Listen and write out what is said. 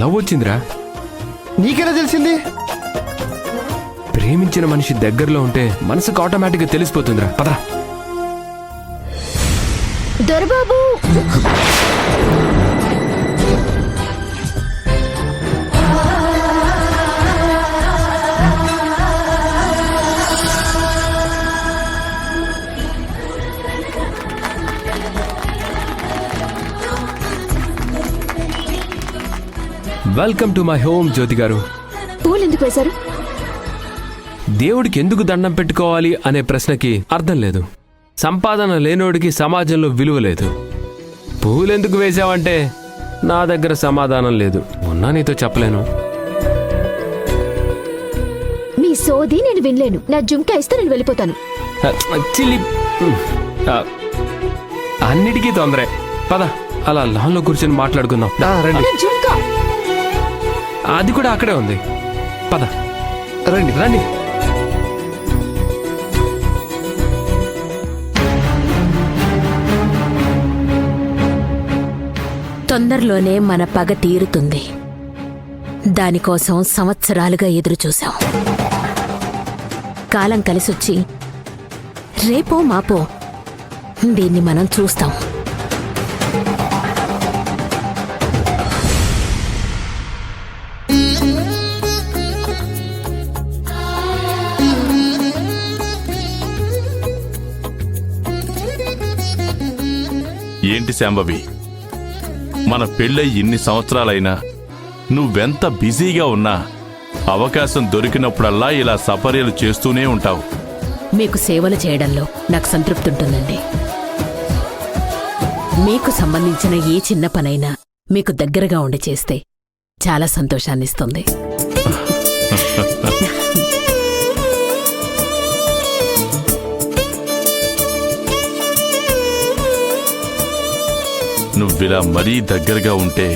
Love వచ్చిందిరా. నీకెలా తెలిసింది? ప్రేమించిన మనిషి దగ్గరలో ఉంటే మనసుకు ఆటోమేటిక్గా తెలిసిపోతుందిరా. పదరా. Dorababu, welcome to my home. Jyothi garu, పూలు ఎందుకు వేశారు? దేవుడికి ఎందుకు దండం పెట్టుకోవాలి అనే ప్రశ్నకి అర్థం లేదు. సంపాదన లేనోడికి సమాజంలో విలువ లేదు. పూలెందుకు వేశావంటే నా దగ్గర సమాధానం లేదు. ఉన్నా నీతో చెప్పలేను. మీ సోది నేను వినలేను. నా జుంకా ఇస్తే నేను వెళ్ళిపోతాను. చిల్లి. అన్నిటికీ తొందరే. పద, అలా లాన్లో కూర్చొని మాట్లాడుకుందాం. రండి. నా జుంకా అది కూడా అక్కడే ఉంది. పద రండి. రండి. తొందరలోనే మన పగ తీరుతుంది. దానికోసం సంవత్సరాలుగా ఎదురుచూశాం. కాలం కలిసొచ్చి రేపో మాపో దీన్ని మనం చూస్తాం. ఏంటి శాంభవి, మన పెళ్ళై ఇన్ని సంవత్సరాలైనా నువ్వెంత బిజీగా ఉన్నా అవకాశం దొరికినప్పుడల్లా ఇలా సపర్యలు చేస్తూనే ఉంటావు. మీకు సేవలు చేయడంలో నాకు సంతృప్తి ఉంటుందండి. మీకు సంబంధించిన ఏ చిన్న పనైనా మీకు దగ్గరగా ఉండి చేస్తే చాలా సంతోషాన్నిస్తుంది. నువ్విలా మరీ దగ్గరగా ఉంటే